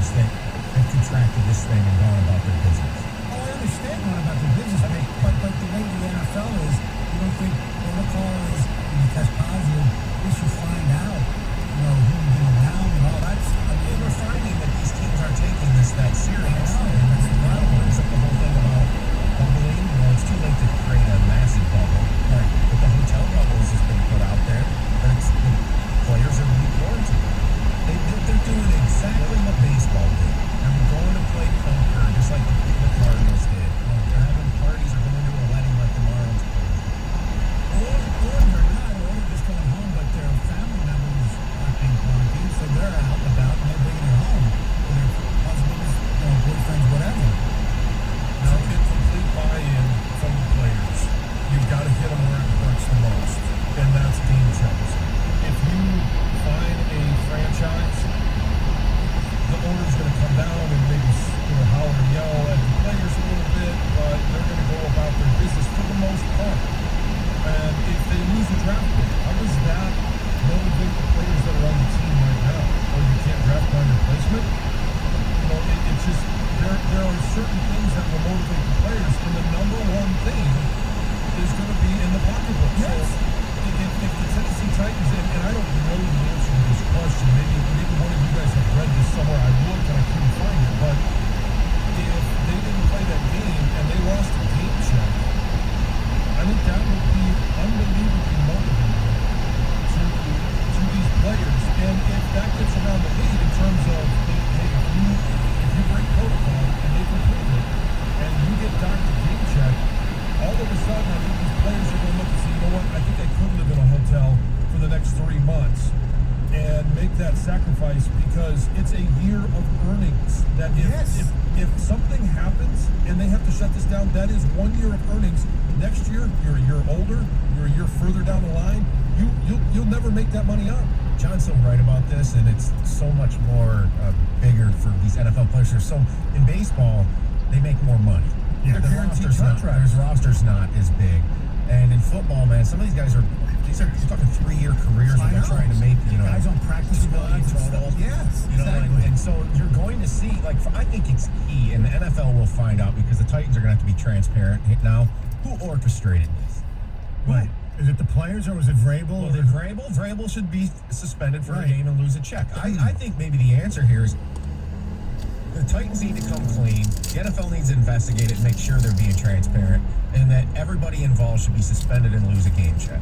players that have contracted this thing and gone about their business. Oh, I understand going about their business, but the way the NFL is, you don't think protocol is when you test positive, at least you find out, who you've been around and all that stuff. I mean, we're finding that these teams aren't taking this that serious. I know. And that's the problem. Brings up the whole thing about bubbling. It's too late to create a massive bubble. Right. But the hotel bubbles has been put out there. The players are re-quarantined. They're doing exactly what baseball did. They're going to play poker just like the Cardinals did. They're having parties or going to a wedding like the Marlins players did. Or they're not, or they're just going home, but their family members aren't being quarantined, so they're out and about and they're bringing it home. Or their husbands, boyfriends, whatever. To get complete buy-in from the players, you've got to hit them where it hurts the most, and that's game checks. If you find a franchise, the owner's going to come down and maybe holler and yell at the players a little bit, but they're going to go about their business for the most part. And if they lose a draft pick, how does that motivate the players that are on the team right now? Or you can't draft by replacement? It's just there are certain things that will motivate the players, and the number one thing is going to be in the pocketbook. Yes. So if the Tennessee Titans, and I don't know the answer to this question, maybe one of you guys have read this somewhere. I looked and I couldn't find it, but if they didn't play that game and they lost a game check, I think that would be unbelievably motivating to these players. And if that gets around the league in terms of, hey, if you break protocol and they complete it, and you get docked a game check, all of a sudden I think these players are going to look and say, you know what, I think I could live in a hotel for the next 3 months and make that sacrifice, because it's a year of earnings. That if something happens and they have to shut this down, that is 1 year of earnings. Next year, you're a year older, you're a year further down the line, you'll never make that money up. John's so right about this, and it's so much more bigger for these NFL players. In baseball, they make more money. Yeah, Their roster's not as big. And in football, man, some of these guys you're talking 3-year careers when they're trying to make, guys on practice squads total. Yes, exactly. And so you're going to see, I think it's key, and the NFL will find out, because the Titans are going to have to be transparent now. Who orchestrated this? Right. Is it the players, or was it Vrabel? Well, Vrabel should be suspended for a game and lose a check. I think maybe the answer here is the Titans need to come clean. The NFL needs to investigate it and make sure they're being transparent, and that everybody involved should be suspended and lose a game check.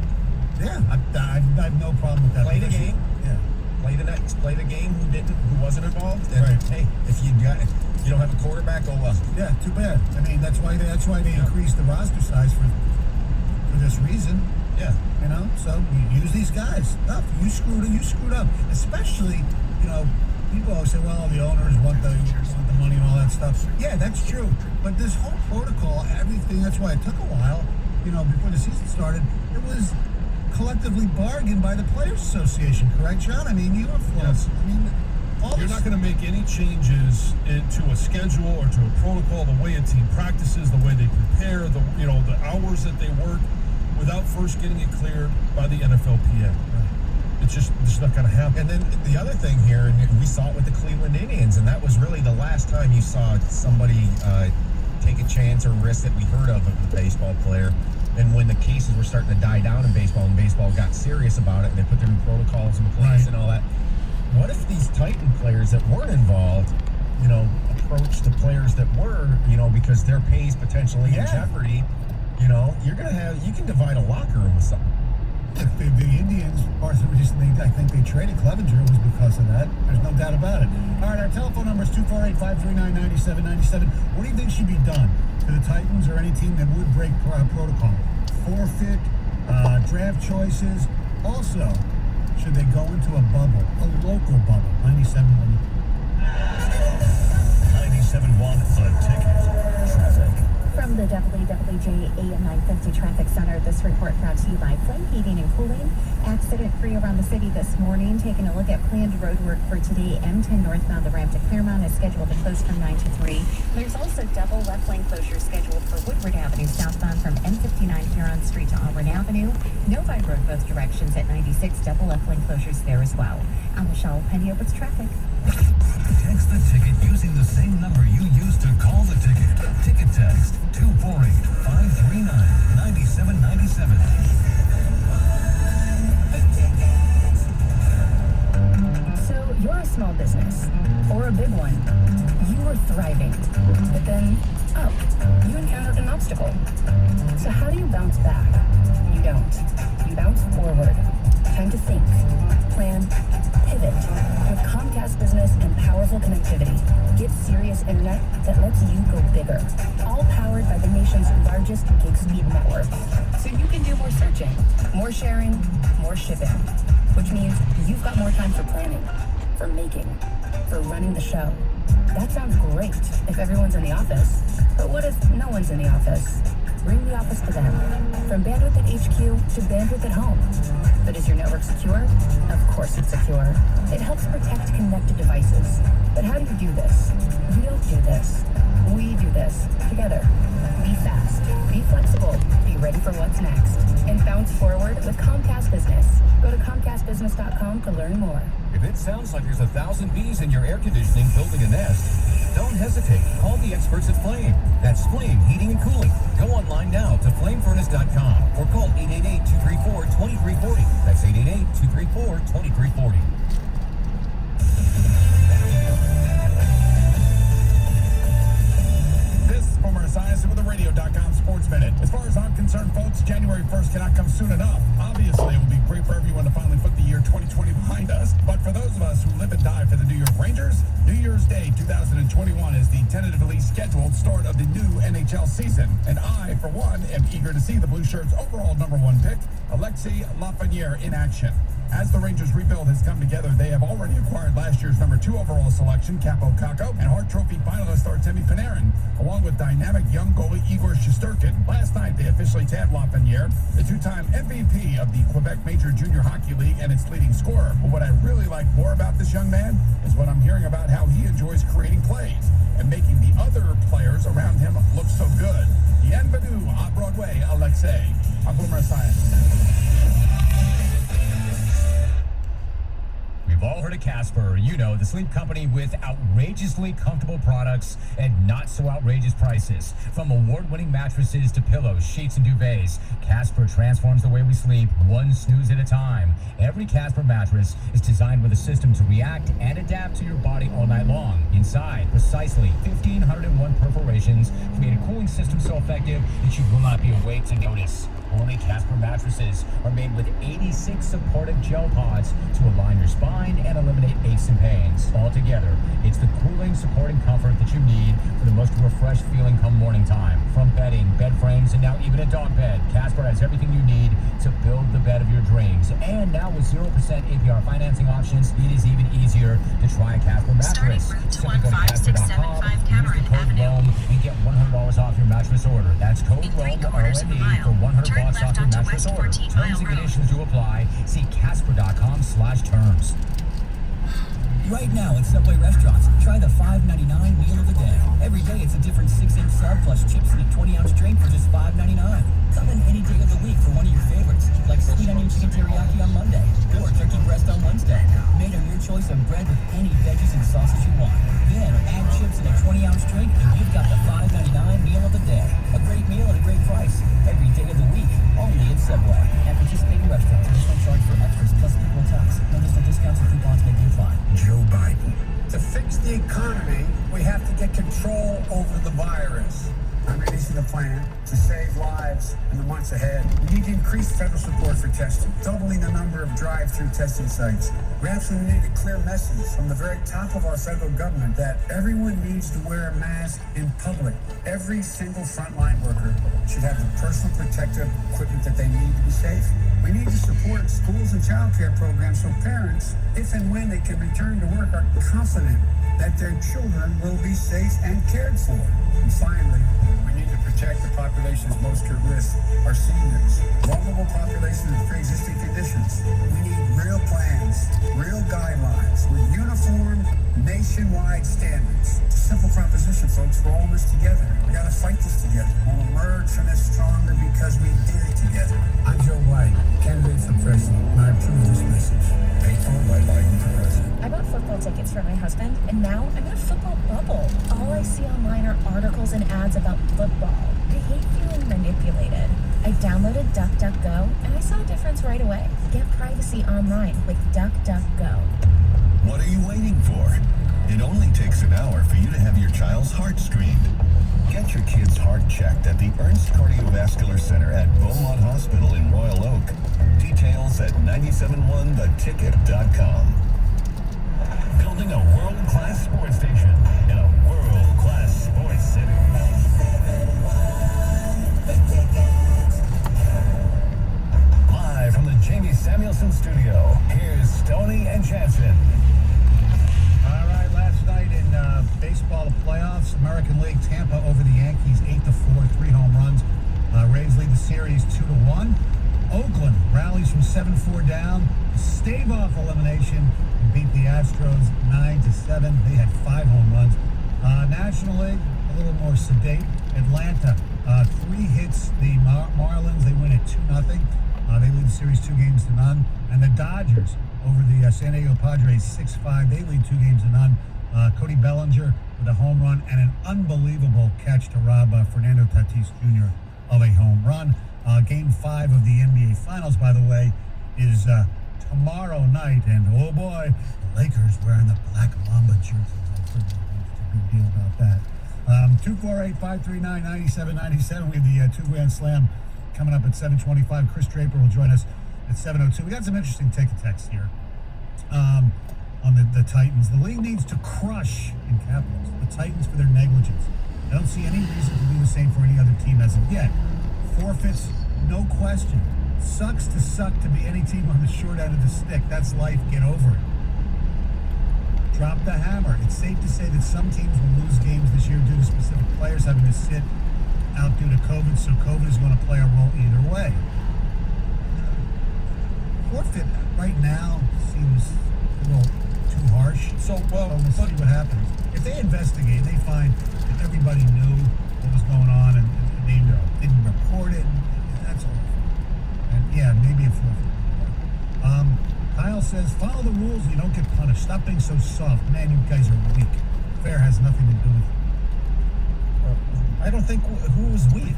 Yeah, I have no problem with that. Play the game. Yeah. Play the game who wasn't involved. And hey, if you don't have a quarterback, oh well. Yeah, too bad. I mean, that's why they increased the roster size for this reason. Yeah. So you use these guys. You screwed up. Especially, people always say, well, the owners want the money and all that stuff. Yeah, that's true. But this whole protocol, everything, that's why it took a while, before the season started. It was collectively bargained by the Players Association, correct, John? I mean, Yes. You're not going to make any changes to a schedule or to a protocol, the way a team practices, the way they prepare, the hours that they work, without first getting it cleared by the NFLPA. It's just not going to happen. And then the other thing here, and we saw it with the Cleveland Indians, and that was really the last time you saw somebody take a chance or risk that we heard of a baseball player. And when the cases were starting to die down in baseball, and baseball got serious about it, and they put their new protocols in place and all that, what if these Titan players that weren't involved, approach the players that were, because their pay is potentially in jeopardy? You can divide a locker room with something. The Indians, part of the reason I think they traded Clevenger was because of that. There's no doubt about it. All right, our telephone number is 248-539-9797. What do you think should be done to the Titans or any team that would break protocol? Forfeit, draft choices. Also, should they go into a bubble, a local bubble? 97.1. 97.1, a ticket. Traffic. From the WWJ AM 950 Traffic Center, this report brought to you by Flame Heating and Cooling. Accident-free around the city this morning. Taking a look at planned road work for today. M10 northbound, the ramp to Claremont is scheduled to close from 9 to 3. There's also double left lane closure scheduled for Woodward Avenue southbound from M59 Huron Street to Auburn Avenue. Novi Road both directions at 96. Double left lane closures there as well. I'm Michelle Penio with traffic. Text the ticket using the same number you used to call the ticket. Ticket text 248-539-9797. So you're a small business, or a big one. You were thriving, but then, you encountered an obstacle. So how do you bounce back? You don't. You bounce forward. Time to think, plan, pivot. With Comcast Business and powerful connectivity, get serious internet that lets you go bigger. All powered by the nation's largest gig speed network. So you can do more searching, more sharing, more shipping. Which means you've got more time for planning, for making, for running the show. That sounds great if everyone's in the office. But what if no one's in the office? Bring the office to them. From bandwidth at HQ to bandwidth at home. But is your network secure? Of course it's secure. It helps protect connected devices. But how do you do this? You don't do this. We do this together. Be fast. Be flexible. Be ready for what's next. And bounce forward with Comcast Business. Go to ComcastBusiness.com to learn more. If it sounds like there's 1,000 bees in your air conditioning building a nest, don't hesitate. Call the experts at Flame. That's Flame Heating and Cooling. Go online now to flamefurnace.com or call 888-234-2340. That's 888-234-2340. This is former science with the radio.com Sports Minute. As far as I'm concerned, folks, January 1st cannot come soon enough. Obviously, it would be great for everyone to finally put the year 2020 behind us. But for those of us who live and die for the New York Rangers, New Year's Day 2021 is the tentatively scheduled start of the new NHL season. And I, for one, am eager to see the Blue Shirts' overall #1 pick, Alexis Lafreniere, in action. As the Rangers' rebuild has come together, they have already acquired last year's #2 overall selection, Capo Kakko, and Hart Trophy finalist Artemi Panarin, along with dynamic young goalie Igor Shesterkin. Last night, they officially tabbed Lafreniere, the two-time MVP of the Quebec Major Junior Hockey League and its leading scorer. But what I really like more about this young man is what I'm hearing about how he enjoys creating plays and making the other players around him look so good. Bienvenue à Broadway, Alexei. I'm Boomer Science. We've all heard of Casper, the sleep company with outrageously comfortable products and not so outrageous prices. From award-winning mattresses to pillows, sheets, and duvets, Casper transforms the way we sleep, one snooze at a time. Every Casper mattress is designed with a system to react and adapt to your body all night long. Inside, precisely 1,501 perforations create a cooling system so effective that you will not be awake to notice. Only Casper mattresses are made with 86 supportive gel pods to align your spine and eliminate aches and pains. Altogether, it's the cooling, supporting comfort that you need for the most refreshed feeling come morning time. From bedding, bed frames, and now even a dog bed, Casper has everything you need to build the bed of your dreams. And now with 0% APR financing options, it is even easier to try a Casper mattress. Simply go to Casper.com, use the code ROAM, and get $100 off your mattress order. That's code ROAM, R-O-M-E, for $100 off your mattress order. Terms and conditions do apply. See Casper.com/terms. Right now at Subway restaurants, try the $5.99 meal of the day. Every day it's a different 6-inch sub plus chips and a 20-ounce drink for just $5.99. Come in any day of the week for one of your favorites, like sweet onion chicken teriyaki on Monday or turkey breast on Wednesday. Made of your choice of bread with any veggies and sauces you want. Then add chips and a 20-ounce drink and you've got the $5.99 meal of the day. A great meal at a great price. Every day of the week, only at Subway. At participating restaurants, additional charge for extras plus equal tax. No additional discounts or coupons may be applied. Joe Biden. To fix the economy, we have to get control over the virus. I'm releasing a plan to save lives in the months ahead. We need to increase federal support for testing, doubling the number of drive-through testing sites. We absolutely need a clear message from the very top of our federal government that everyone needs to wear a mask in public. Every single frontline worker should have the personal protective equipment that they need to be safe. We need to support schools and child care programs so parents, if and when they can return to work, are confident that their children will be safe and cared for. And finally, we need to protect the populations most at risk, our seniors, vulnerable populations with pre-existing conditions. We need real plans, real guidelines with uniform nationwide standards to simple proposition, folks. We're all in this together. We got to fight this together. We'll emerge from this stronger because we did it together. I'm Joe White, candidate for president, and I approve this message. Paid for by Biden for president. I bought football tickets for my husband, and now I'm in a football bubble. All I see online are articles and ads about football. I hate feeling manipulated. I downloaded DuckDuckGo, and I saw a difference right away. Get privacy online with DuckDuckGo. What are you waiting for? It only takes an hour for you to have your child's heart screened. Get your kid's heart checked at the Ernst Cardiovascular Center at Beaumont Hospital in Royal Oak. Details at 971theticket.com. Building a world-class sports station in a world-class sports city. Live from the Jamie Samuelson studio, here's Stoney and Jansen. All right, last night in baseball playoffs, American League, Tampa over the Yankees 8-4, 3 home runs. Rays lead the series 2-1. Oakland rallies from 7-4 down, stave off elimination, and beat the Astros 9-7. They had 5 home runs. National League, a little more sedate. Atlanta, 3 hits. The Marlins, they win at 2-0. They lead the series 2-0. And the Dodgers over the San Diego Padres 6-5. They lead 2-0. Cody Bellinger with a home run and an unbelievable catch to rob Fernando Tatis Jr. of a home run. Game 5 of the NBA Finals, by the way, is tomorrow night. And oh boy, the Lakers wearing the Black Mamba jerseys. I've heard a big deal about that. 248-539-9797. We have the 2 Grand Slam coming up at 7:25. Chris Draper will join us at 7:02. We got some interesting take-a-text here on the Titans. The league needs to crush, in capitals, the Titans for their negligence. I don't see any reason to do the same for any other team as of yet. Forfeits, no question. Sucks to suck to be any team on the short end of the stick. That's life. Get over it. Drop the hammer. It's safe to say that some teams will lose games this year due to specific players having to sit out due to COVID, so COVID is going to play a role either way. Forfeit right now seems a little too harsh. So We'll see what happens. If they investigate, they find that everybody knew what was going on and they didn't report it, that's all. And yeah, maybe a forfeit. Kyle says, follow the rules, you don't get punished. Stop being so soft. Man, you guys are weak. Fair has nothing to do with it. I don't think who was weak.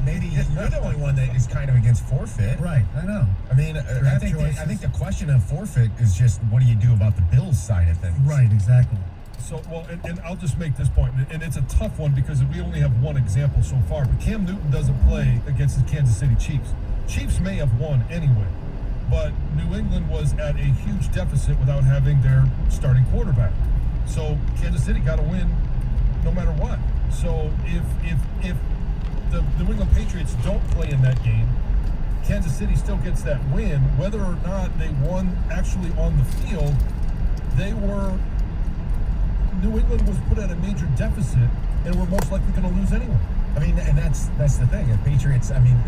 Maybe you're the only one that is kind of against forfeit. Right, I know. I mean, I think the question of forfeit is just what do you do about the Bills side of things? Right, exactly. So, well, and I'll just make this point, and it's a tough one because we only have one example so far, but Cam Newton doesn't play against the Kansas City Chiefs. Chiefs may have won anyway, but New England was at a huge deficit without having their starting quarterback. So Kansas City got to win no matter what. So if the New England Patriots don't play in that game, Kansas City still gets that win. Whether or not they won actually on the field, New England was put at a major deficit and were most likely going to lose anyway. I mean, and that's the thing. The Patriots, I mean,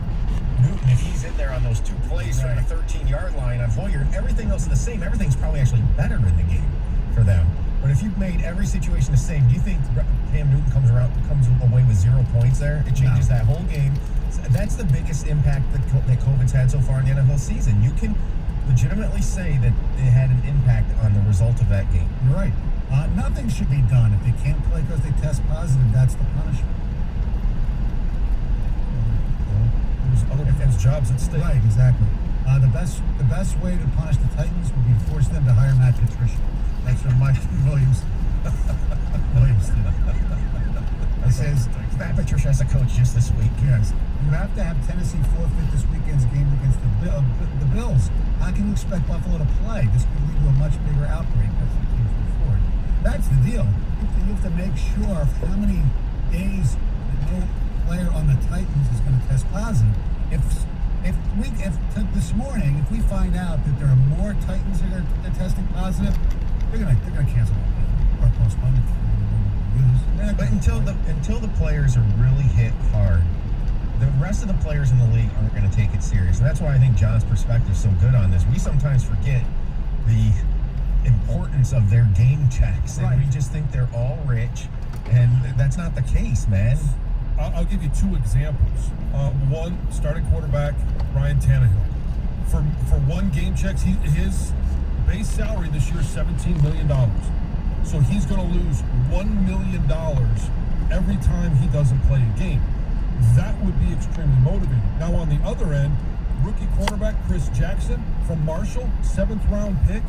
Newton, if he's in there on those 2 plays from the 13-yard line on Hoyer, everything else is the same. Everything's probably actually better in the game for them. But if you've made every situation the same, do you think Cam Newton comes away with 0 points there? It changes that whole game. That's the biggest impact that COVID's had so far in the NFL season. You can legitimately say that it had an impact on the result of that game. You're right. Nothing should be done. If they can't play because they test positive, that's the punishment. There's other people's jobs at stake. Right, exactly. The best way to punish the Titans would be to force them to hire Matt Patricia. That's from Mike Williams. It says Matt Patricia as a coach just this week. Yes. You have to have Tennessee forfeit this weekend's game against the Bills. How can you expect Buffalo to play? This could lead to a much bigger outbreak as the teams move forward. That's the deal. You have to make sure of how many days that no player on the Titans is going to test positive. If this morning, if we find out that there are more Titans that are testing positive, they're gonna cancel it or postpone it. But until the players are really hit hard, the rest of the players in the league aren't going to take it serious, and that's why I think John's perspective is so good on this. We sometimes forget the importance of their game checks. And Right. we just think they're all rich, and that's not the case, man. I'll give you two examples. One, starting quarterback Ryan Tannehill. For one game checks, his base salary this year is $17 million. So he's going to lose $1 million every time he doesn't play a game. That would be extremely motivating. Now on the other end, rookie quarterback Chris Jackson from Marshall, 7th round pick,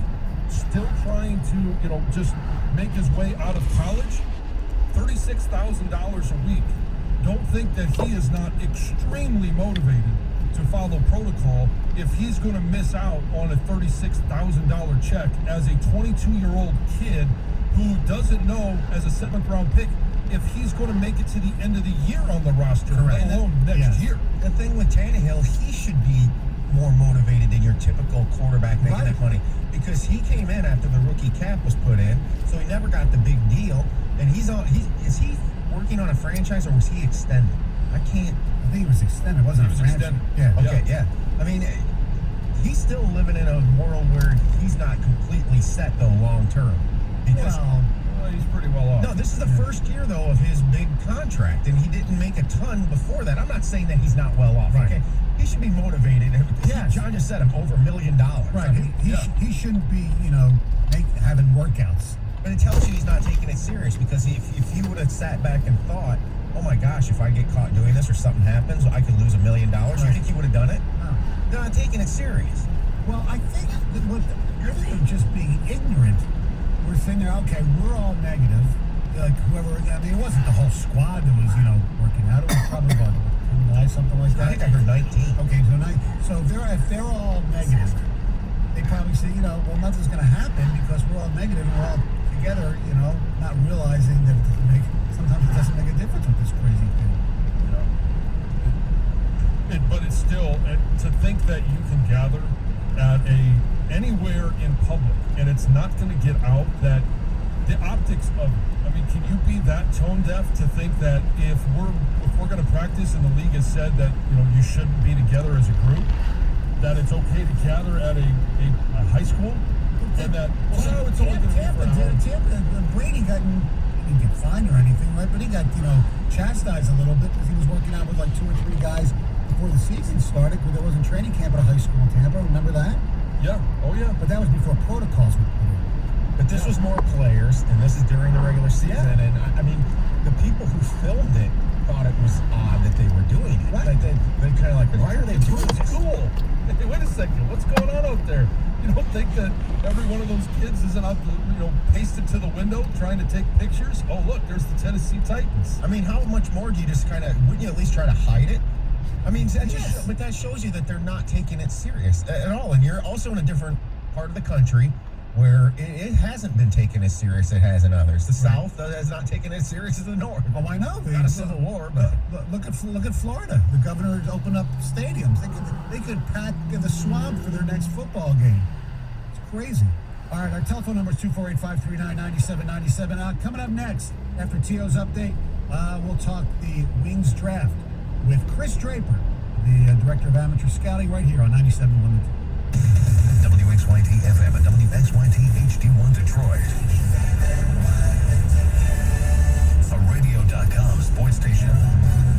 still trying to, just make his way out of college. $36,000 a week. Don't think that he is not extremely motivated to follow protocol if he's going to miss out on a $36,000 check as a 22-year-old kid who doesn't know, as a 7th round pick, if he's going to make it to the end of the year on the roster, let alone next year. The thing with Tannehill, he should be more motivated than your typical quarterback making that money, because he came in after the rookie cap was put in, so he never got the big deal. And is he working on a franchise, or was he extended? I think he was extended, wasn't He it? was extended. Yeah. Okay, yeah. I mean, he's still living in a world where he's not completely set, though, long term. Because He's pretty well off. no, this is the first year, though, of his big contract, and he didn't make a ton before that. I'm not saying that he's not well off. Right. Okay, he should be motivated. Yes. John just said him over $1 million. Right. I mean, He shouldn't be, having workouts. but it tells you he's not taking it serious, because if he would have sat back and thought, oh my gosh, if I get caught doing this or something happens, I could lose $1 million. You think he would have done it? No. They're not taking it serious. Well, I think that other than just being ignorant, we're sitting there, okay, we're all negative. Like whoever, it wasn't the whole squad that was, working out. It was probably about 10 guys, something like that. I think I heard 19. Okay, so if they're all negative, they probably say, well, nothing's going to happen because we're all negative and we're all together, not realizing that sometimes it doesn't make a difference with this crazy thing. But it's still, to think that you can gather at anywhere in public and it's not going to get out, that the optics of it. I mean, can you be that tone deaf to think that if we're going to practice and the league has said that you shouldn't be together as a group, that it's okay to gather at a high school, and that it's only going to be for an hour? Brady didn't get fined or anything, right? But he got chastised a little bit because he was working out with like 2 or 3 guys before the season started, because there wasn't training camp at a high school in Tampa. Remember that? Yeah. Oh yeah. But that was before protocols were put in. But this was more players, and this is during the regular season. Yeah. And I mean, the people who filmed it thought it was odd that they were doing it. Right. Like they kind of like, why are they doing this? Cool. Hey, wait a second. What's going on out there? You don't think that every one of those kids isn't out, pasted to the window trying to take pictures? Oh, look, there's the Tennessee Titans. I mean, how much more do you just wouldn't you at least try to hide it? I mean, but that shows you that they're not taking it serious at all. And you're also in a different part of the country where it hasn't been taken as serious as it has in others. The South has not taken it as serious as the North. Oh, I know. Not a civil war, but look at Florida. The governor has opened up stadiums. They could pack the swamp for their next football game. It's crazy. All right, our telephone number is 248-539-9797. Coming up next, after Tio's update, we'll talk the Wings draft with Chris Draper, the director of amateur scouting, right here on 97.1. WXYT FM and WXYT HD1 Detroit. A radio.com sports station.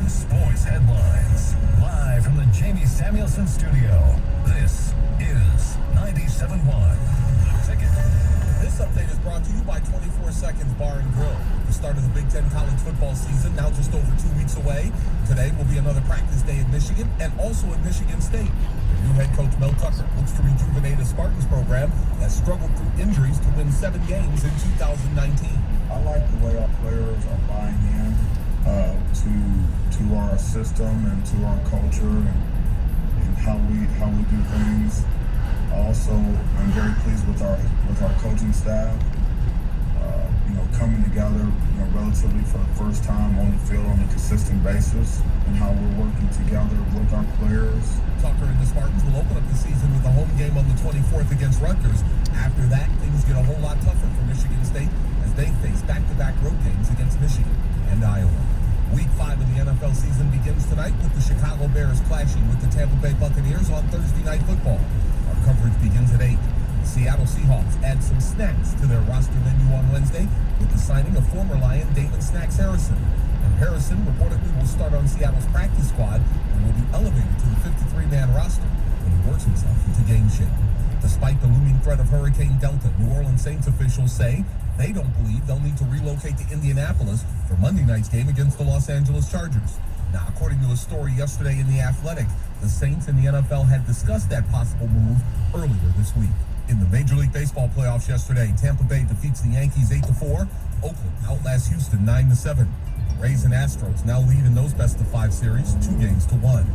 Sports headlines. Live from the Jamie Samuelson studio. This is 97.1. Ticket. This update is brought to you by 24 Seconds Bar and Grill. The start of the Big Ten college football season, now just over 2 weeks away. Today will be another practice day at Michigan and also at Michigan State. New head coach Mel Tucker looks to rejuvenate his Spartans program that struggled through injuries to win 7 games in 2019. I like the way our players are buying in to our system and to our culture and how we do things. Also, I'm very pleased with our coaching staff. Coming together, relatively for the first time on the field on a consistent basis, and how we're working together with our players. Tucker and the Spartans will open up the season with a home game on the 24th against Rutgers. After that, things get a whole lot tougher for Michigan State as they face back-to-back road games against Michigan and Iowa. Week 5 of the NFL season begins tonight with the Chicago Bears clashing with the Tampa Bay Buccaneers on Thursday Night Football. Our coverage begins at 8. Seattle Seahawks add some snacks to their roster menu on Wednesday with the signing of former Lion Damon Snacks Harrison. And Harrison reportedly will start on Seattle's practice squad and will be elevated to the 53-man roster when he works himself into game shape. Despite the looming threat of Hurricane Delta, New Orleans Saints officials say they don't believe they'll need to relocate to Indianapolis for Monday night's game against the Los Angeles Chargers. Now, according to a story yesterday in The Athletic, the Saints and the NFL had discussed that possible move earlier this week. In the Major League Baseball playoffs yesterday, Tampa Bay defeats the Yankees 8-4. Oakland outlasts Houston 9-7. The Rays and Astros now lead in those best-of-5 series 2-1.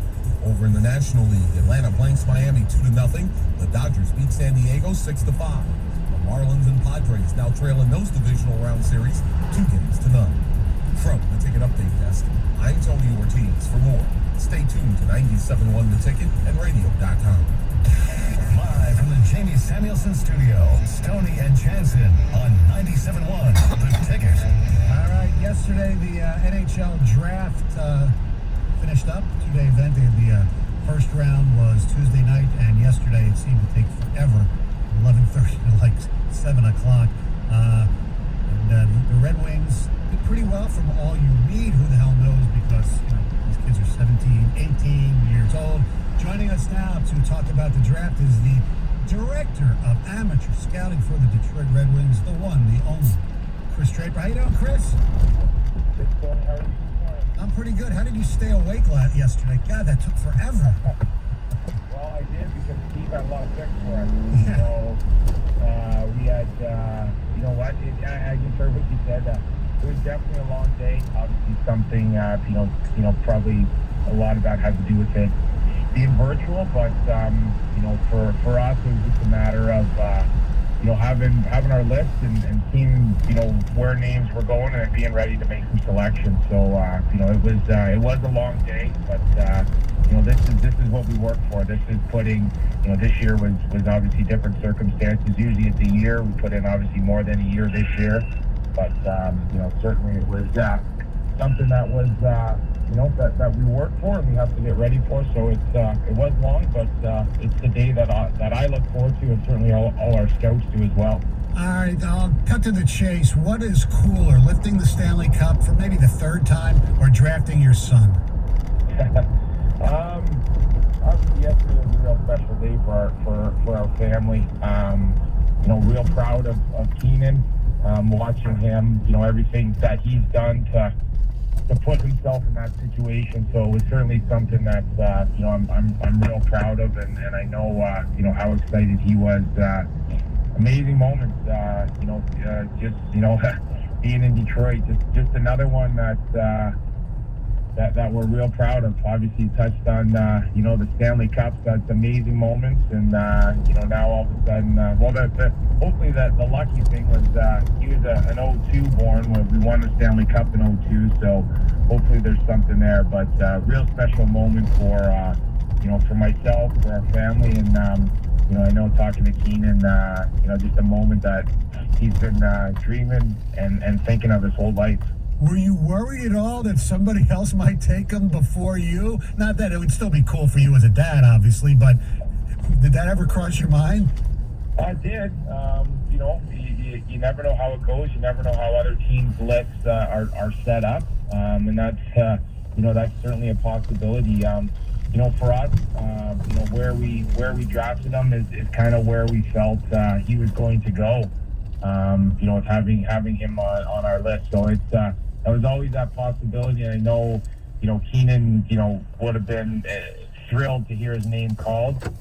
Over in the National League, Atlanta blanks Miami 2-0. The Dodgers beat San Diego 6-5. The Marlins and Padres now trail in those divisional round series 2-0. From the Ticket Update Desk, I'm Tony Ortiz. For more, stay tuned to 97.1 The Ticket and radio.com. Live from the Jamie Samuelson Studio, Stoney and Jansen on 97.1 The Ticket. All right, yesterday the NHL draft finished up. Two-day event. The first round was Tuesday night, and yesterday it seemed to take forever, 11:30 to like 7 o'clock. And the Red Wings did pretty well from all you read. Who the hell knows, because these kids are 17, 18 years old. Joining us now to talk about the draft is the Director of Amateur Scouting for the Detroit Red Wings, the one, the only, Chris Draper. How you doing, Chris? I'm pretty good. How did you stay awake yesterday? God, that took forever. Well, I did because Steve had a lot of picks for us. Yeah. So we had, you know what? I just heard what you said. It was definitely a long day. Obviously, something probably a lot of that had to do with it being virtual. But for us, it was just a matter of having our list and seeing where names were going and being ready to make some selections. So it was a long day, but this is what we work for. This is putting this year was obviously different circumstances. Usually it's a year. We put in obviously more than a year this year, but certainly it was something that was that we work for and we have to get ready for. So it was long, but it's the day that I look forward to, and certainly all our scouts do as well. All right, I'll cut to the chase. What is cooler, lifting the Stanley Cup for maybe the third time or drafting your son? Obviously yesterday was a real special day for our family. Real proud of Keenan, watching him, everything that he's done to put himself in that situation. So it was certainly something that I'm real proud of, and I know how excited he was. Amazing moments, being in Detroit, just another one that we're real proud of. Obviously touched on the Stanley Cup. That's amazing moments, and now all of a sudden, hopefully the lucky thing was he was an 02 born when we won the Stanley Cup in 02. So hopefully there's something there. But real special moment for myself, for our family, and I know talking to Keenan, just a moment that he's been dreaming and thinking of his whole life. Were you worried at all that somebody else might take him before you? Not that it would still be cool for you as a dad, obviously, but did that ever cross your mind? I did. You never know how it goes. You never know how other teams' lists are set up, and that's certainly a possibility. For us, where we drafted him is kind of where we felt he was going to go. With having him on our list, so it's that was always that possibility. And I know, Keenan, would have been thrilled to hear his name called.